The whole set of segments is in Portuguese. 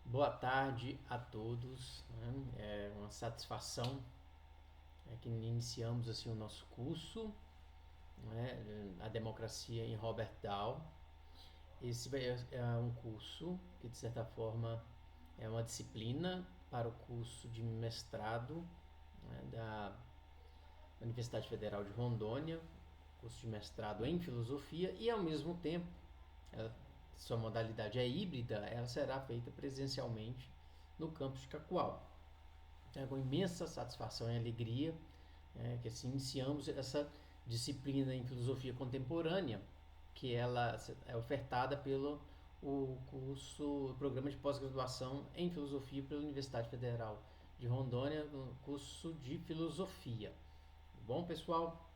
Boa tarde a todos, né? É uma satisfação que iniciamos assim o nosso curso, né? A democracia em Robert Dahl. É um curso que de certa forma é uma disciplina para o curso de mestrado, né, da Universidade Federal de Rondônia, curso de mestrado em filosofia e ao mesmo tempo ela, sua modalidade é híbrida, ela será feita presencialmente no campus de Cacoal. É com imensa satisfação e alegria que assim iniciamos essa disciplina em filosofia contemporânea, que ela é ofertada pelo o programa de pós-graduação em filosofia pela Universidade Federal de Rondônia, no curso de filosofia. Bom, pessoal,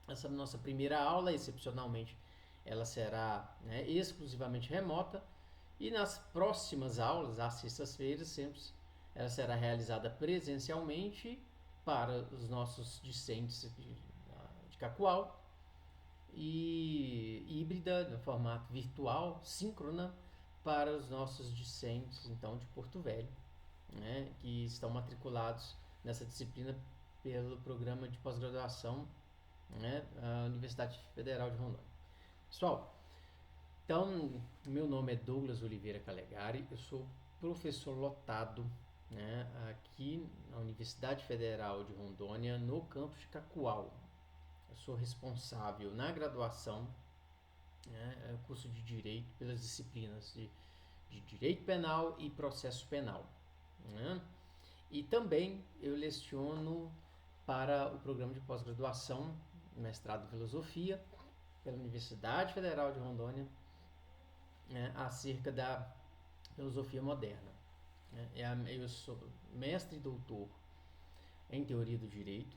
essa nossa primeira aula, excepcionalmente, ela será, né, exclusivamente remota, e nas próximas aulas, às sextas-feiras, sempre ela será realizada presencialmente para os nossos discentes de Cacoal e híbrida, no formato virtual, síncrona, para os nossos discentes então de Porto Velho, né, que estão matriculados nessa disciplina pelo programa de pós-graduação, né, a Universidade Federal de Rondônia. Pessoal, então, meu nome é Douglas Oliveira Calegari, eu sou professor lotado, né, aqui na Universidade Federal de Rondônia, no campus de Cacoal. Eu sou responsável na graduação, né, curso de Direito, pelas disciplinas de Direito Penal e Processo Penal. Né? E também eu leciono para o programa de pós-graduação, mestrado em Filosofia, pela Universidade Federal de Rondônia, né, acerca da filosofia moderna. Eu sou mestre e doutor em teoria do direito,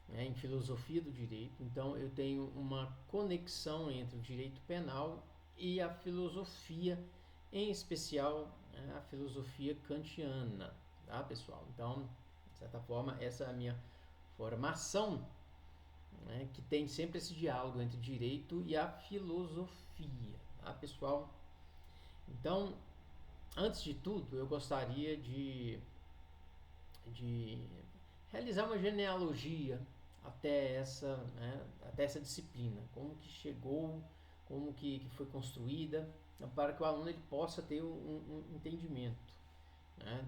né, em filosofia do direito, então eu tenho uma conexão entre o direito penal e a filosofia, em especial, né, a filosofia kantiana, tá, pessoal? Então, de certa forma, essa é a minha formação, né, que tem sempre esse diálogo entre direito e a filosofia, tá, pessoal? Então, antes de tudo, eu gostaria de realizar uma genealogia até essa disciplina, como que chegou, como que foi construída, para que o aluno ele possa ter um entendimento, né,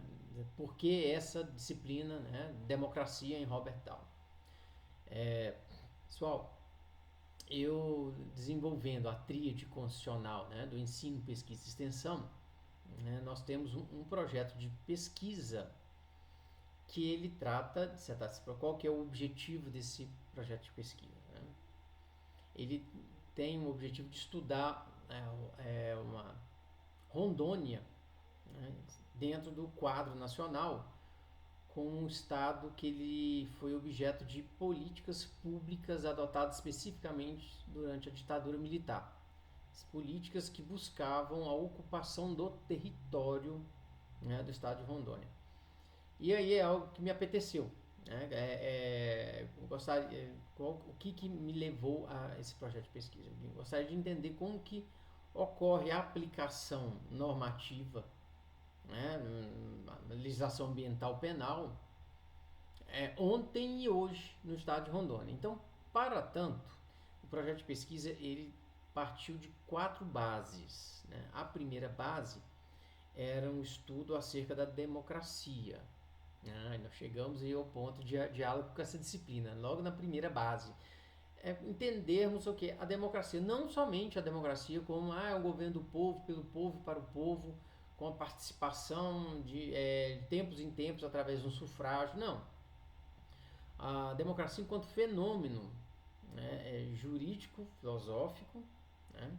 por que essa disciplina, né, democracia em Robert Dahl. Pessoal, eu desenvolvendo a tríade constitucional, né, do ensino, pesquisa e extensão, né, nós temos um projeto de pesquisa que ele trata, de certa forma, qual que é o objetivo desse projeto de pesquisa. Né? Ele tem o objetivo de estudar uma Rondônia, né, dentro do quadro nacional, com um estado que ele foi objeto de políticas públicas adotadas especificamente durante a ditadura militar. As políticas que buscavam a ocupação do território, né, do estado de Rondônia. E aí é algo que me apeteceu. Né? O que me levou a esse projeto de pesquisa? Eu gostaria de entender como que ocorre a aplicação normativa, né, na legislação ambiental penal, ontem e hoje no estado de Rondônia. Então, para tanto, o projeto de pesquisa ele partiu de 4 bases. Né? A primeira base era um estudo acerca da democracia. Nós chegamos aí ao ponto de diálogo com essa disciplina, logo na primeira base. Entendermos o que? A democracia, não somente a democracia como é um governo do povo, pelo povo e para o povo, com a participação de tempos em tempos através de um sufrágio, não. A democracia enquanto fenômeno, né, jurídico, filosófico, né,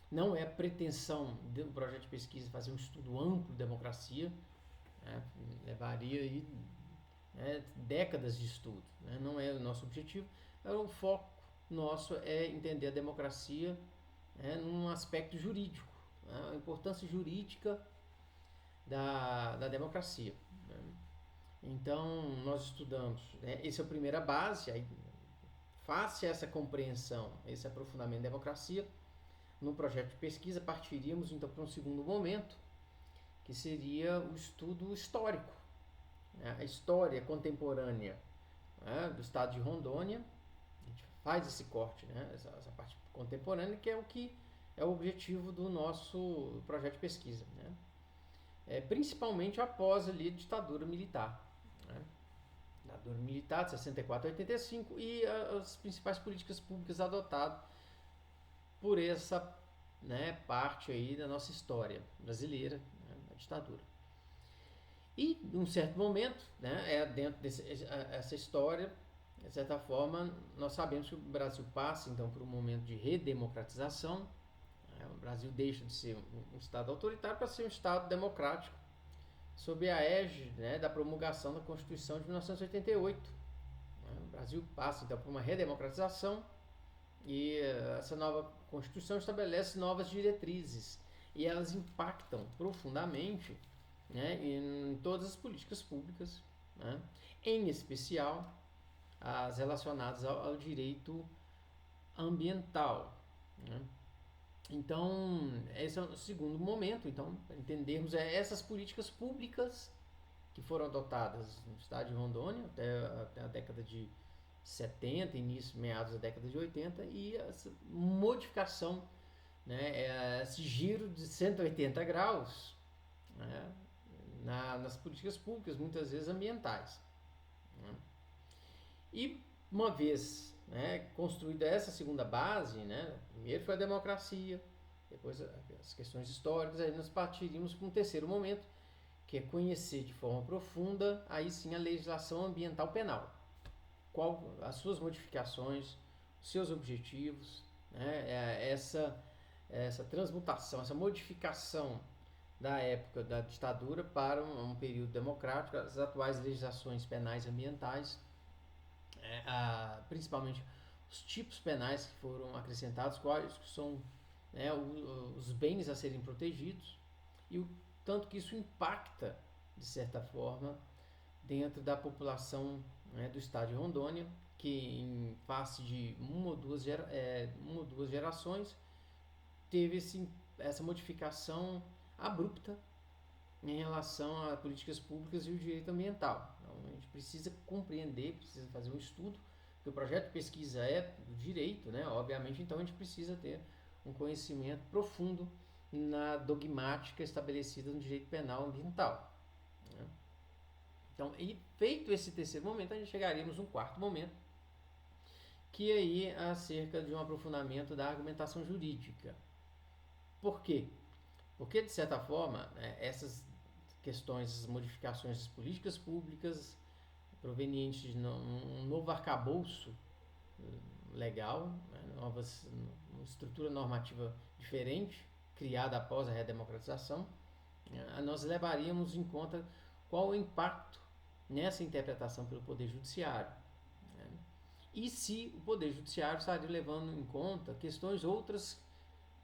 não é a pretensão do projeto de pesquisa fazer um estudo amplo de democracia, né, levaria aí, né, décadas de estudo, né, não é o nosso objetivo. O foco nosso é entender a democracia, né, num aspecto jurídico, né, a importância jurídica da democracia. Né. Então, nós estudamos, né, essa é a primeira base, aí, face a essa compreensão, esse aprofundamento da democracia, no projeto de pesquisa partiríamos então para um segundo momento, que seria o estudo histórico, né? A história contemporânea, né, do estado de Rondônia. A gente faz esse corte, né, essa parte contemporânea, que é o objetivo do nosso projeto de pesquisa, né? Principalmente após ali a ditadura militar, né? Ditadura militar de 64 a 85 e as principais políticas públicas adotadas por essa, né, parte aí da nossa história brasileira, né, da ditadura. E, num certo momento, né, dentro dessa história, de certa forma, nós sabemos que o Brasil passa, então, por um momento de redemocratização. Né? O Brasil deixa de ser um Estado autoritário para ser um Estado democrático, sob a égide, né, da promulgação da Constituição de 1988. Né? O Brasil passa, então, por uma redemocratização e essa nova Constituição estabelece novas diretrizes e elas impactam profundamente, né, em todas as políticas públicas, né, em especial as relacionadas ao direito ambiental. Né. Então, esse é o segundo momento. Então, para entendermos essas políticas públicas que foram adotadas no estado de Rondônia até a década de 70, início, meados da década de 80, e essa modificação, né, esse giro de 180 graus, né, nas políticas públicas, muitas vezes ambientais. Né. E uma vez, né, construída essa segunda base, né, primeiro foi a democracia, depois as questões históricas, aí nós partiríamos para um terceiro momento, que é conhecer de forma profunda, aí sim, a legislação ambiental penal. Qual as suas modificações, os seus objetivos, né, essa transmutação, essa modificação da época da ditadura para um período democrático, as atuais legislações penais ambientais, principalmente os tipos penais que foram acrescentados, quais são, né, os bens a serem protegidos e o tanto que isso impacta, de certa forma, dentro da população, né, do estado de Rondônia, que em face de uma ou duas gerações teve essa modificação abrupta em relação a políticas públicas e o direito ambiental. Então, a gente precisa compreender, precisa fazer um estudo, porque o projeto de pesquisa é do direito, né? Obviamente, então a gente precisa ter um conhecimento profundo na dogmática estabelecida no direito penal ambiental. Né? Então, e feito esse terceiro momento, a gente chegaríamos num quarto momento, que aí é acerca de um aprofundamento da argumentação jurídica. Por quê? Porque, de certa forma, essas questões, essas modificações das políticas públicas provenientes de um novo arcabouço legal, né, uma estrutura normativa diferente, criada após a redemocratização, nós levaríamos em conta qual o impacto nessa interpretação pelo Poder Judiciário. Né? E se o Poder Judiciário estaria levando em conta questões outras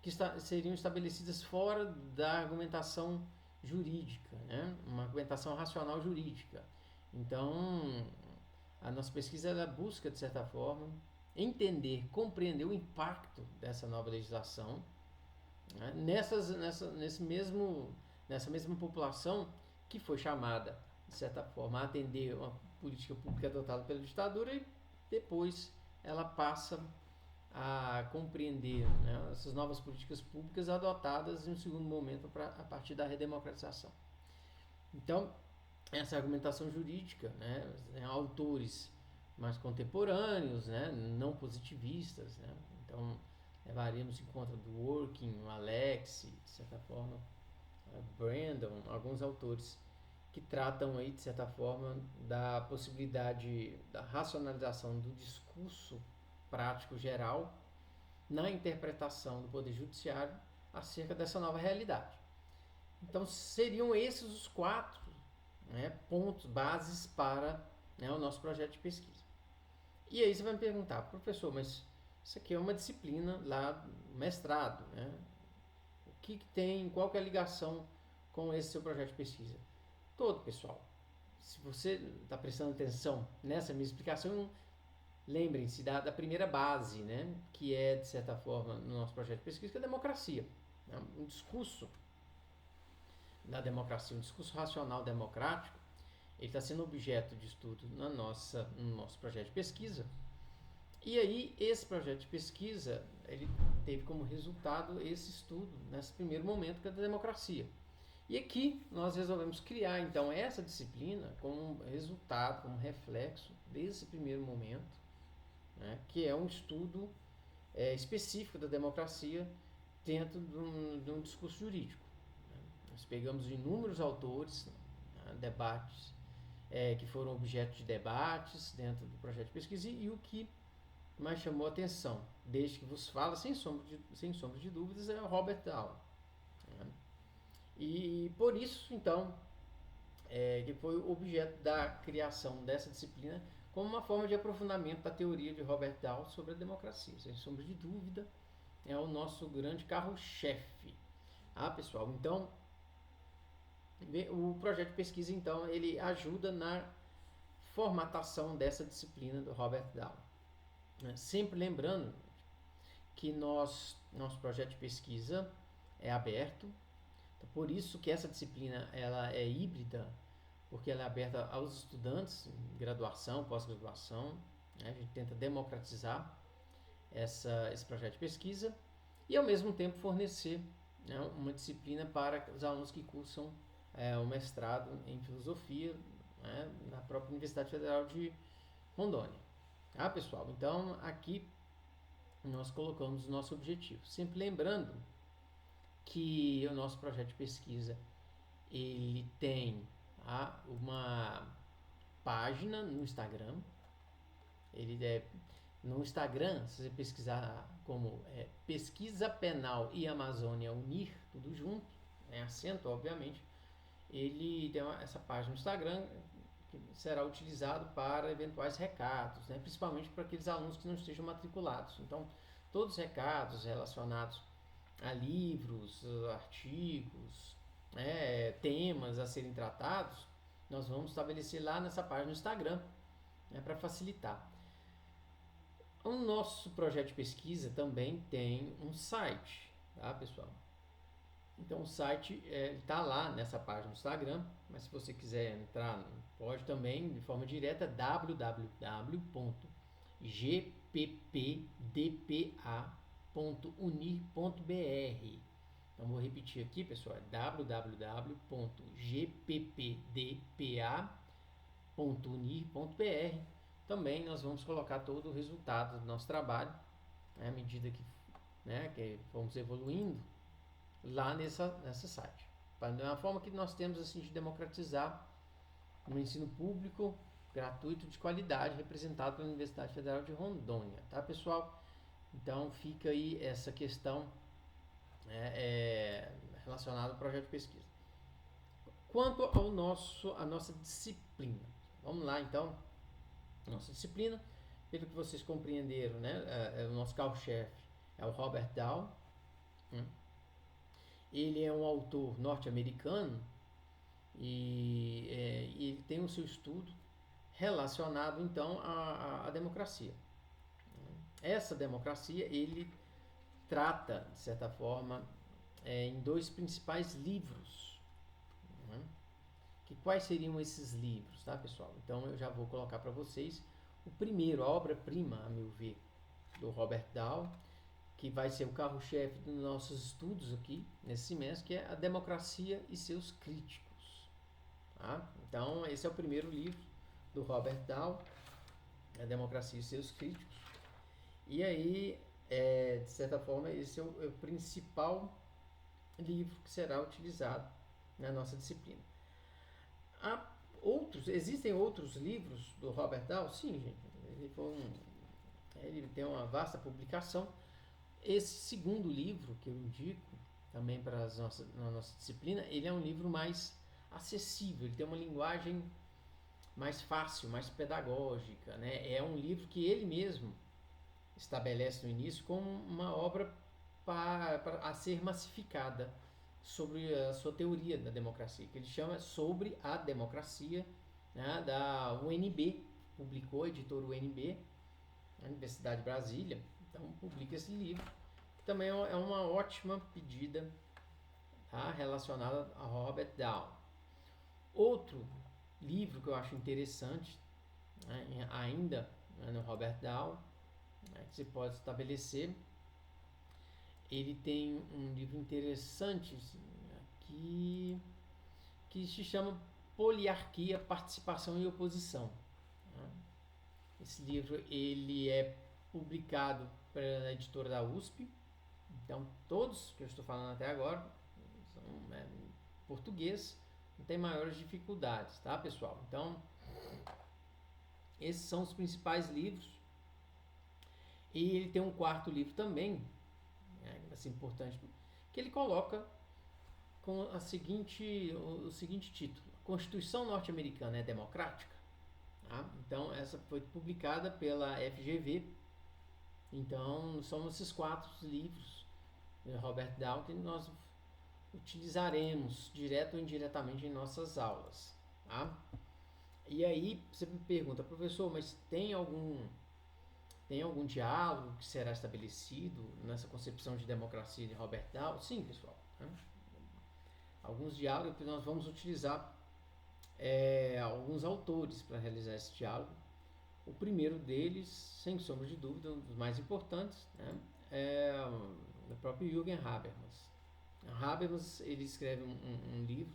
que seriam estabelecidas fora da argumentação jurídica, né? Uma argumentação racional jurídica. Então, a nossa pesquisa ela busca, de certa forma, entender, compreender o impacto dessa nova legislação, né, nessa mesma população que foi chamada, de certa forma, a atender uma política pública adotada pela ditadura e depois ela passa a compreender, né, essas novas políticas públicas adotadas em um segundo momento a partir da redemocratização. Então, essa argumentação jurídica, né, autores mais contemporâneos, né, não positivistas, né, então levaríamos em conta do Dworkin, o Alex, de certa forma, Brandon, alguns autores que tratam aí, de certa forma, da possibilidade da racionalização do discurso prático geral na interpretação do Poder Judiciário acerca dessa nova realidade. Então, seriam esses os quatro, né, pontos, bases para, né, o nosso projeto de pesquisa. E aí você vai me perguntar, professor, mas isso aqui é uma disciplina lá, mestrado, né? O que tem, qual que é a ligação com esse seu projeto de pesquisa? Todo, pessoal. Se você está prestando atenção nessa minha explicação, lembrem-se da primeira base, né, que é, de certa forma, no nosso projeto de pesquisa, que é a democracia. Né? Um discurso da democracia, um discurso racional democrático, ele está sendo objeto de estudo no nosso projeto de pesquisa. E aí, esse projeto de pesquisa, ele teve como resultado esse estudo, nesse primeiro momento, que é da democracia. E aqui nós resolvemos criar, então, essa disciplina como resultado, como reflexo desse primeiro momento, né, que é um estudo específico da democracia dentro de um discurso jurídico. Nós pegamos inúmeros autores, né, debates que foram objeto de debates dentro do projeto de pesquisa e o que mais chamou a atenção, desde que vos fala, sem sombra de dúvidas, é o Robert Dahl. Né? E por isso, então, que foi o objeto da criação dessa disciplina como uma forma de aprofundamento da teoria de Robert Dahl sobre a democracia. Sem sombra de dúvida, é o nosso grande carro-chefe. Pessoal, então, o projeto de pesquisa, então, ele ajuda na formatação dessa disciplina do Robert Dahl. Sempre lembrando que nosso projeto de pesquisa é aberto, então, por isso que essa disciplina ela é híbrida, porque ela é aberta aos estudantes, graduação, pós-graduação, né? A gente tenta democratizar esse projeto de pesquisa e ao mesmo tempo fornecer, né, uma disciplina para os alunos que cursam o mestrado em filosofia, né, na própria Universidade Federal de Rondônia. Pessoal, então aqui nós colocamos o nosso objetivo. Sempre lembrando que o nosso projeto de pesquisa ele tem uma página no Instagram. Ele é no Instagram, se você pesquisar como Pesquisa Penal e Amazônia Unir, tudo junto, acento, obviamente, ele tem essa página no Instagram que será utilizado para eventuais recados, né? Principalmente para aqueles alunos que não estejam matriculados. Então, todos os recados relacionados a livros, artigos, temas a serem tratados, nós vamos estabelecer lá nessa página no Instagram, né, para facilitar. O nosso projeto de pesquisa também tem um site, tá, pessoal? Então o site está lá nessa página do Instagram, mas se você quiser entrar, pode também de forma direta, www.gppdpa.unir.br. Então vou repetir aqui, pessoal, www.gppdpa.unir.br. Também nós vamos colocar todo o resultado do nosso trabalho, né, à medida que vamos evoluindo, lá nessa site. De uma forma que nós temos assim, de democratizar um ensino público, gratuito, de qualidade, representado pela Universidade Federal de Rondônia. Tá, pessoal? Então fica aí essa questão relacionada ao projeto de pesquisa. Quanto à nossa disciplina. Vamos lá, então. Nossa disciplina, pelo que vocês compreenderam, né? O nosso carro-chefe é o Robert Dahl. Ele é um autor norte-americano e ele tem o seu estudo relacionado então à democracia. Essa democracia ele trata, de certa forma, em dois principais livros. Quais seriam esses livros, tá, pessoal? Então eu já vou colocar para vocês o primeiro, a obra-prima, a meu ver, do Robert Dahl, que vai ser o carro-chefe dos nossos estudos aqui nesse semestre, que é A Democracia e Seus Críticos. Tá? Então, esse é o primeiro livro do Robert Dahl, A Democracia e Seus Críticos. E aí, de certa forma, esse é o principal livro que será utilizado na nossa disciplina. Existem outros livros do Robert Dahl? Sim, gente. Ele tem uma vasta publicação. Esse segundo livro que eu indico também para na nossa disciplina, ele é um livro mais acessível, ele tem uma linguagem mais fácil, mais pedagógica, né? É um livro que ele mesmo estabelece no início como uma obra a ser massificada sobre a sua teoria da democracia, que ele chama Sobre a Democracia, né, da UNB, publicou a editora UNB, a Universidade de Brasília, então publica esse livro, que também é uma ótima pedida tá? Relacionado a Robert Down. Outro livro que eu acho interessante, né, ainda, né, no Robert Down, né, que se pode estabelecer, ele tem um livro interessante aqui, que se chama Poliarquia, Participação e Oposição. Né? Esse livro ele é publicado pela editora da USP, então todos que eu estou falando até agora são em português, não tem maiores dificuldades, tá, pessoal? Então, esses são os principais livros. E ele tem um quarto livro também, assim, importante, que ele coloca com o seguinte título: Constituição Norte-Americana é Democrática? Tá? Então, essa foi publicada pela FGV. Então, são esses 4 livros de Robert Down que nós utilizaremos direto ou indiretamente em nossas aulas. Tá? E aí, você me pergunta, professor, mas tem algum diálogo que será estabelecido nessa concepção de democracia de Robert Down? Sim, pessoal. Né? Alguns diálogos que nós vamos utilizar alguns autores para realizar esse diálogo. O primeiro deles, sem sombra de dúvida, um dos mais importantes, né, é o próprio Jürgen Habermas. Habermas ele escreve um livro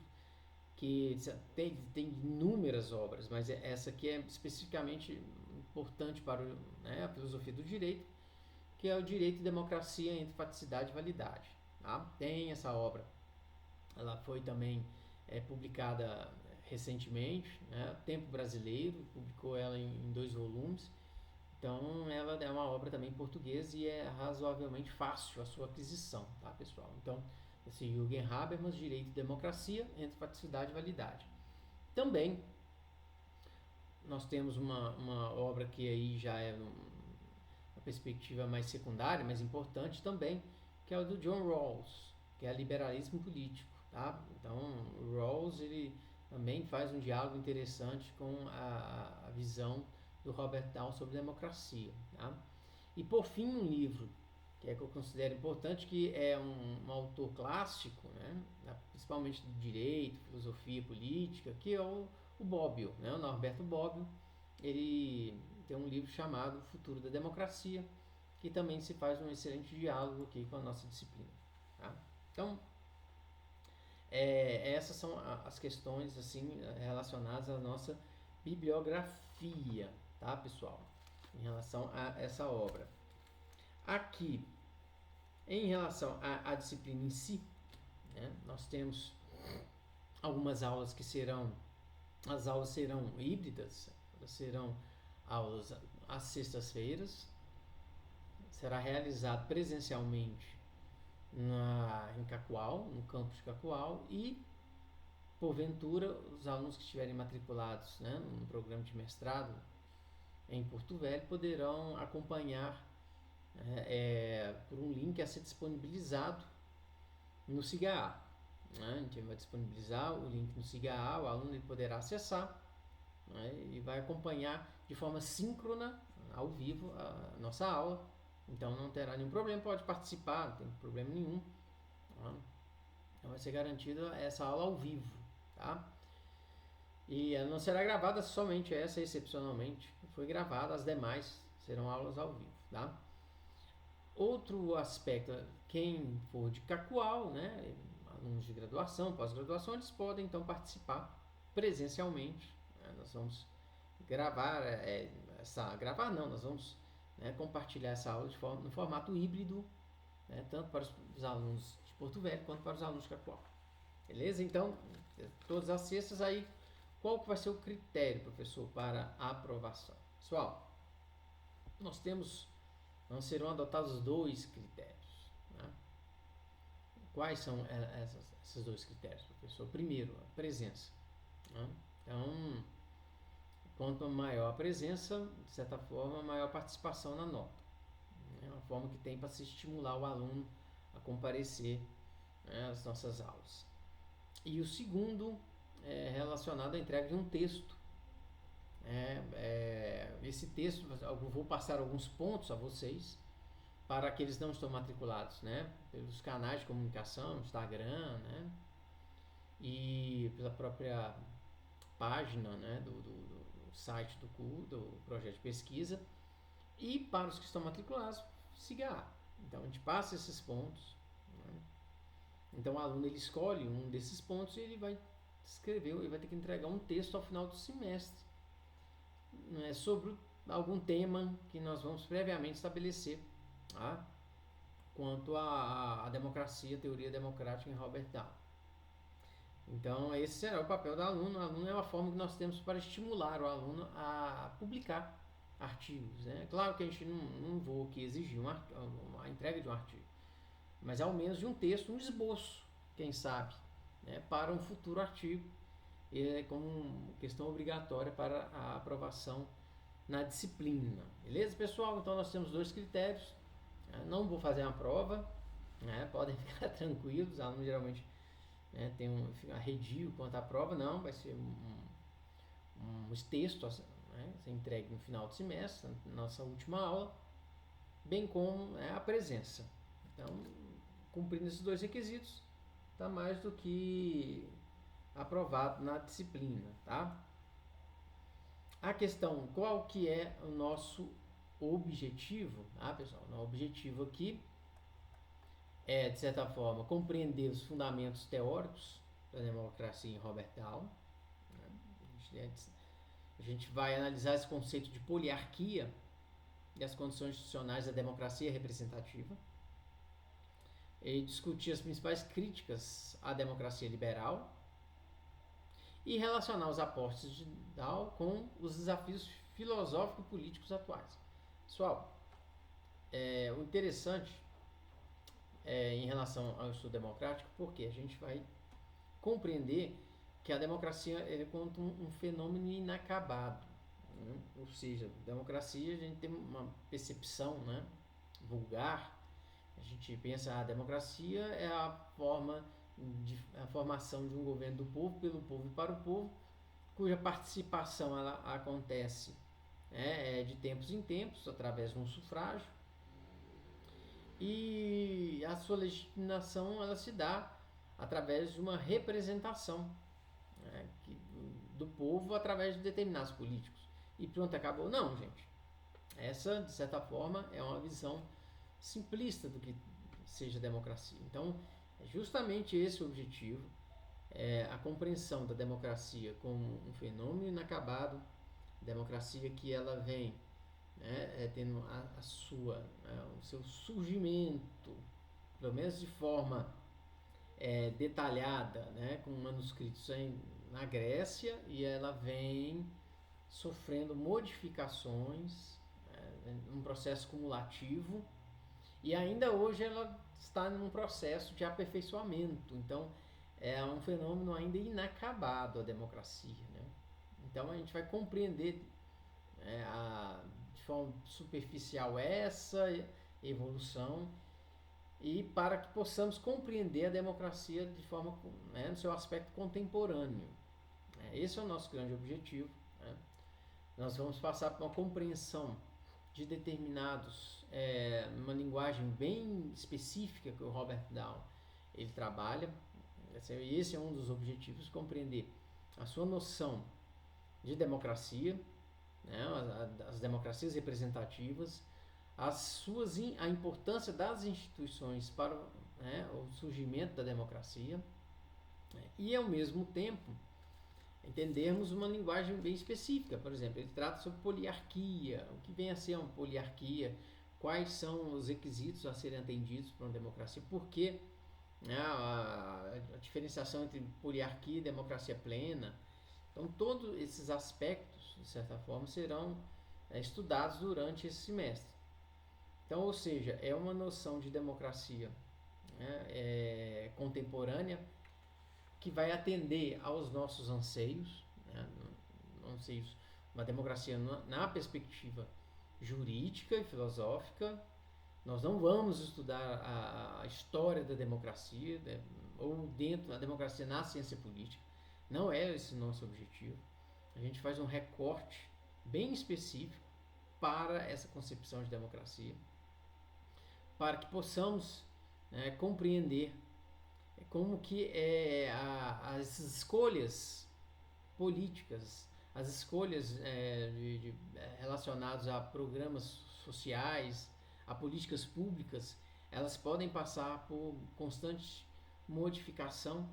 que tem inúmeras obras, mas essa aqui é especificamente importante para a filosofia do direito, que é o Direito e Democracia entre Faticidade e Validade. Tá? Tem essa obra. Ela foi também publicada recentemente, né? Tempo Brasileiro publicou ela em 2 volumes. Então, ela é uma obra também em português e é razoavelmente fácil a sua aquisição, tá, pessoal? Então, esse Jürgen Habermas, Direito e Democracia entre Faticidade e Validade. Também, nós temos uma obra que aí já é uma perspectiva mais secundária, mas importante também, que é o do John Rawls, que é Liberalismo Político, tá? Então, o Rawls, ele também faz um diálogo interessante com a visão do Robert Down sobre democracia. Tá? E por fim, um livro que eu considero importante, que é um autor clássico, né? Principalmente do direito, filosofia política, que é o Bobbio, né? O Norberto Bobbio. Ele tem um livro chamado Futuro da Democracia, que também se faz um excelente diálogo aqui com a nossa disciplina. Tá? Então, essas são as questões assim relacionadas à nossa bibliografia, tá, pessoal? Em relação a essa obra. Aqui, em relação à disciplina em si, né, nós temos algumas aulas que as aulas serão híbridas, elas serão aulas às sextas-feiras, será realizado presencialmente em Cacoal, no campus de Cacoal, e porventura os alunos que estiverem matriculados, né, no programa de mestrado em Porto Velho poderão acompanhar por um link a ser disponibilizado no SIGA. Né? A gente vai disponibilizar o link no SIGA, o aluno ele poderá acessar, né, e vai acompanhar de forma síncrona, ao vivo, a nossa aula. Então não terá nenhum problema, pode participar, não tem problema nenhum. Tá? Então vai ser garantida essa aula ao vivo. Tá? E ela não será gravada somente essa, excepcionalmente. Foi gravada, as demais serão aulas ao vivo. Tá? Outro aspecto, quem for de Cacoal, né, alunos de graduação, pós-graduação, eles podem então participar presencialmente. Né? Nós vamos gravar nós vamos compartilhar essa aula no formato híbrido, né, tanto para os alunos de Porto Velho quanto para os alunos de Cacoal. Beleza? Então, todas as sextas aí, qual que vai ser o critério, professor, para a aprovação? Pessoal, não serão adotados 2 critérios. Né? Quais são esses 2 critérios, professor? Primeiro, a presença. Né? Então, quanto maior a presença, de certa forma, maior a participação na nota. É uma forma que tem para se estimular o aluno a comparecer, né, às nossas aulas. E o segundo é relacionado à entrega de um texto. Esse texto, eu vou passar alguns pontos a vocês, para aqueles que não estão matriculados, né? Pelos canais de comunicação, Instagram, né? E pela própria página, né? Do site do projeto de pesquisa. E para os que estão matriculados, SIGA. Então a gente passa esses pontos, né? Então o aluno ele escolhe um desses pontos e ele vai escrever, ele vai ter que entregar um texto ao final do semestre, né, sobre algum tema que nós vamos previamente estabelecer, tá? Quanto à democracia, teoria democrática em Robert Dahl. Então esse será o papel do aluno. O aluno é uma forma que nós temos para estimular o aluno a publicar artigos, né? Claro que a gente não vou aqui exigir a entrega de um artigo, mas ao menos de um texto, um esboço, quem sabe, né, para um futuro artigo, como questão obrigatória para a aprovação na disciplina. Beleza, pessoal? Então nós temos 2 critérios. Não vou fazer uma prova, né? Podem ficar tranquilos, os alunos geralmente, né, tem um arredio quanto à prova, não, vai ser um texto, né, ser entregue no final do semestre, nossa última aula, bem como, né, a presença. Então, cumprindo esses 2 requisitos, está mais do que aprovado na disciplina, tá? A questão, qual que é o nosso objetivo? Pessoal, o objetivo aqui é, de certa forma, compreender os fundamentos teóricos da democracia em Robert Dahl. A gente vai analisar esse conceito de poliarquia e as condições institucionais da democracia representativa, e discutir as principais críticas à democracia liberal e relacionar os aportes de Dahl com os desafios filosófico-políticos atuais. Pessoal, o interessante em relação ao estudo democrático, porque a gente vai compreender que a democracia é contra um fenômeno inacabado, né? Ou seja, democracia a gente tem uma percepção, né, vulgar. A gente pensa a democracia é a formação de um governo do povo, pelo povo e para o povo, cuja participação ela acontece, de tempos em tempos, através de um sufrágio, e a sua legitimação ela se dá através de uma representação, né, do povo através de determinados políticos. E pronto, acabou. Não, gente. Essa, de certa forma, é uma visão simplista do que seja democracia. Então, é justamente esse o objetivo, a compreensão da democracia como um fenômeno inacabado, democracia que ela vem, né, tendo o seu surgimento, pelo menos de forma detalhada, né, com manuscritos na Grécia, e ela vem sofrendo modificações, um processo cumulativo, e ainda hoje ela está num processo de aperfeiçoamento. Então é um fenômeno ainda inacabado a democracia, né? Então a gente vai compreender de forma superficial essa evolução, e para que possamos compreender a democracia de forma, né, no seu aspecto contemporâneo. Esse é o nosso grande objetivo, né? Nós vamos passar por uma compreensão de determinados, uma linguagem bem específica que o Robert Dahl ele trabalha. Esse é um dos objetivos, compreender a sua noção de democracia, né, as democracias representativas, a importância das instituições para, né, o surgimento da democracia, e ao mesmo tempo entendermos uma linguagem bem específica. Por exemplo, ele trata sobre poliarquia, o que vem a ser uma poliarquia, quais são os requisitos a serem atendidos para uma democracia, por que, né, a diferenciação entre poliarquia e democracia plena. Então, todos esses aspectos, de certa forma, serão estudados durante esse semestre. Então, ou seja, é uma noção de democracia, né, contemporânea, que vai atender aos nossos anseios, né, anseios, uma democracia na perspectiva jurídica e filosófica. Nós não vamos estudar a história da democracia, né, ou dentro da democracia na ciência política. Não é esse o nosso objetivo. A gente faz um recorte bem específico para essa concepção de democracia. para que possamos, né, compreender como que as escolhas políticas, as escolhas relacionadas a programas sociais, a políticas públicas, elas podem passar por constante modificação,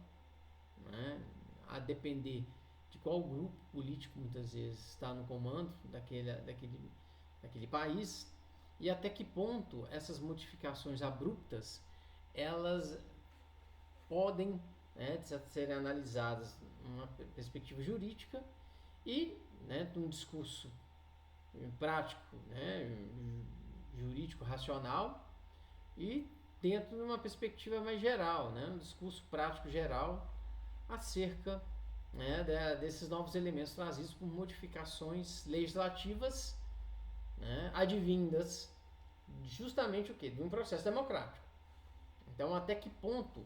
né, a depender de qual grupo político muitas vezes está no comando daquele país, e até que ponto essas modificações abruptas elas podem, né, serem analisadas numa perspectiva jurídica e, né, num discurso prático, né, jurídico racional, e dentro de uma perspectiva mais geral, né, um discurso prático geral acerca, né, desses novos elementos trazidos por modificações legislativas, né, advindas justamente o quê? De um processo democrático. Então, até que ponto,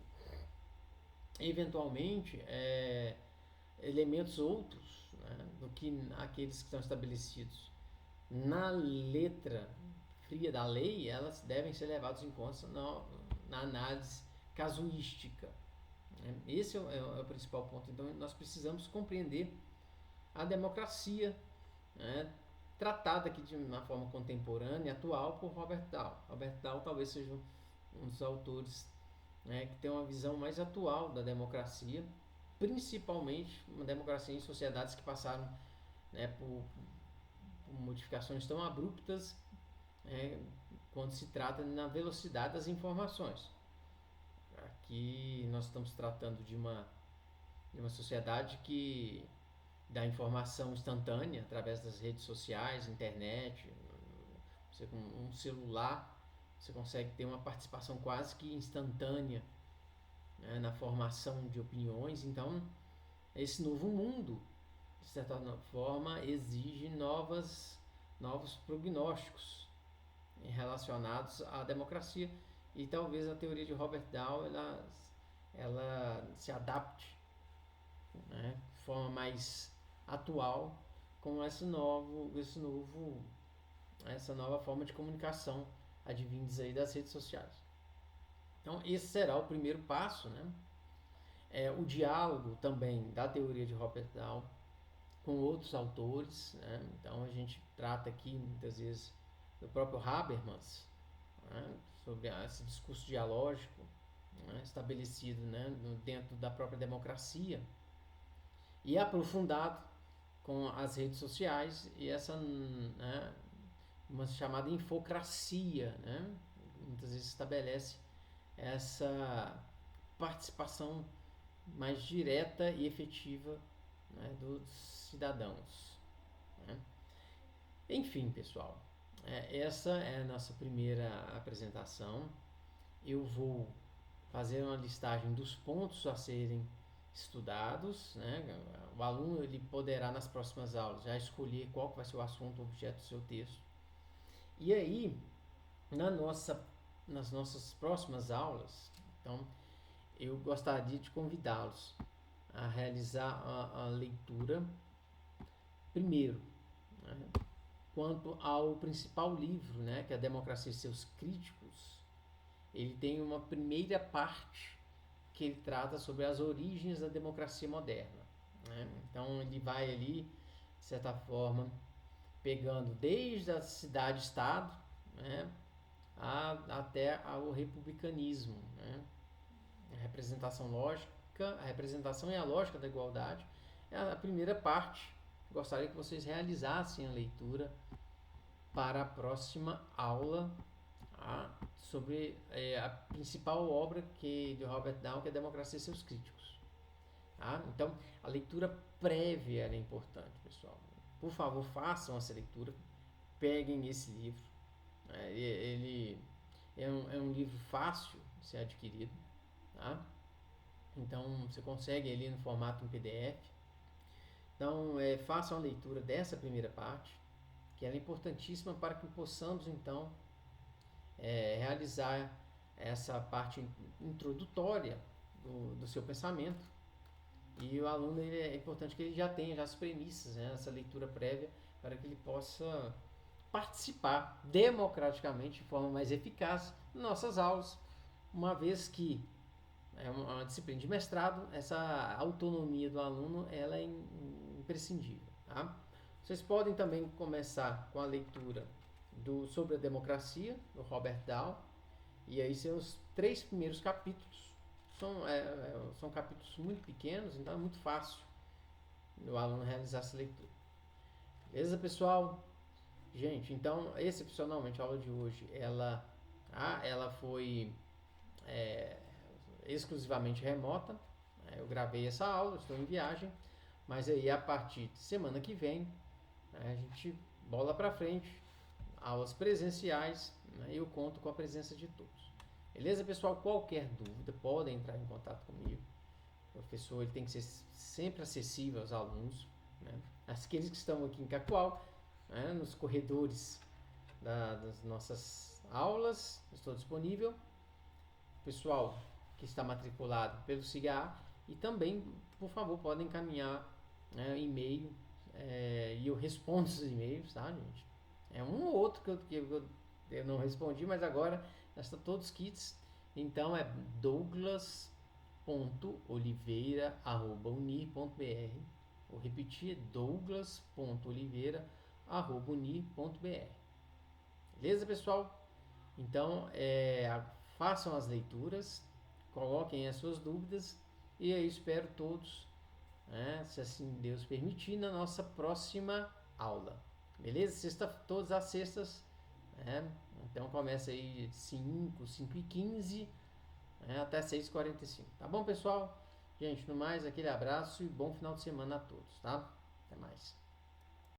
eventualmente, elementos outros, né, do que aqueles que estão estabelecidos na letra fria da lei, elas devem ser levadas em conta na análise casuística. Esse é o principal ponto. Então, nós precisamos compreender a democracia, né, tratada aqui de uma forma contemporânea e atual por Robert Dahl. Robert Dahl talvez seja um dos autores, né, que tem uma visão mais atual da democracia, principalmente uma democracia em sociedades que passaram, né, por modificações tão abruptas, quando se trata na velocidade das informações. Aqui nós estamos tratando de uma sociedade que dá informação instantânea através das redes sociais, internet. Você com um celular você consegue ter uma participação quase que instantânea, né, na formação de opiniões. Então, esse novo mundo, de certa forma, exige novos prognósticos relacionados à democracia, e talvez a teoria de Robert Dahl ela se adapte, né, de forma mais atual com essa nova forma de comunicação advindas aí das redes sociais. Então, esse será o primeiro passo, né? O diálogo também da teoria de Robert Dahl com outros autores, né? Então, a gente trata aqui muitas vezes do próprio Habermas, né, sobre esse discurso dialógico, né, estabelecido, né, dentro da própria democracia e aprofundado com as redes sociais e essa, né, uma chamada infocracia, né, muitas vezes estabelece essa participação mais direta e efetiva, né, dos cidadãos, né. Enfim, pessoal, essa é a nossa primeira apresentação. Eu vou fazer uma listagem dos pontos a serem estudados, né? O aluno ele poderá nas próximas aulas já escolher qual que vai ser o assunto, o objeto do seu texto. E aí, nas nossas próximas aulas, então, eu gostaria de convidá-los a realizar a leitura primeiro, né, quanto ao principal livro, né, que é A Democracia e Seus Críticos. Ele tem uma primeira parte que ele trata sobre as origens da democracia moderna, né? Então ele vai ali, de certa forma, pegando desde a cidade-estado, né, até ao republicanismo, né? A representação lógica, a representação e a lógica da igualdade é a primeira parte. Gostaria que vocês realizassem a leitura para a próxima aula, sobre a principal obra de Robert Dahl, que é A Democracia e Seus Críticos. Então, a leitura prévia é importante, pessoal. Por favor, façam essa leitura, peguem esse livro. Ele é um livro fácil de ser adquirido. Tá? Então, você consegue ali no formato em PDF. Então, façam a leitura dessa primeira parte, que ela é importantíssima para que possamos, então, realizar essa parte introdutória do seu pensamento. E o aluno, é importante que ele já tenha já as premissas, né, essa leitura prévia, para que ele possa participar democraticamente de forma mais eficaz em nossas aulas, uma vez que é uma disciplina de mestrado, essa autonomia do aluno ela é imprescindível. Tá? Vocês podem também começar com a leitura sobre a democracia, do Robert Dahl, e aí seus 3 primeiros capítulos são capítulos muito pequenos, então é muito fácil o aluno realizar essa leitura. Beleza, pessoal? Gente, então, excepcionalmente, a aula de hoje, ela foi exclusivamente remota. Eu gravei essa aula, estou em viagem, mas aí a partir de semana que vem, a gente bola para frente, aulas presenciais, né, e eu conto com a presença de todos. Beleza, pessoal? Qualquer dúvida, podem entrar em contato comigo. O professor ele tem que ser sempre acessível aos alunos, né? Aqueles que estão aqui em Cacoal, né, nos corredores das nossas aulas, estou disponível. Pessoal que está matriculado pelo SIGA e também, por favor, podem encaminhar, né, e-mail, e eu respondo os e-mails, tá, gente? É um ou outro que eu não respondi, mas agora já estão todos kits. Então é douglas.oliveira@unir.br. Vou repetir, douglas.oliveira@unir.br. Beleza, pessoal? Então, façam as leituras, coloquem as suas dúvidas e eu espero todos, né, se assim Deus permitir, na nossa próxima aula. Beleza? Todas as sextas, né? Então começa aí de 5h15, né, até 6h45. Tá bom, pessoal? Gente, no mais, aquele abraço e bom final de semana a todos, tá? Até mais.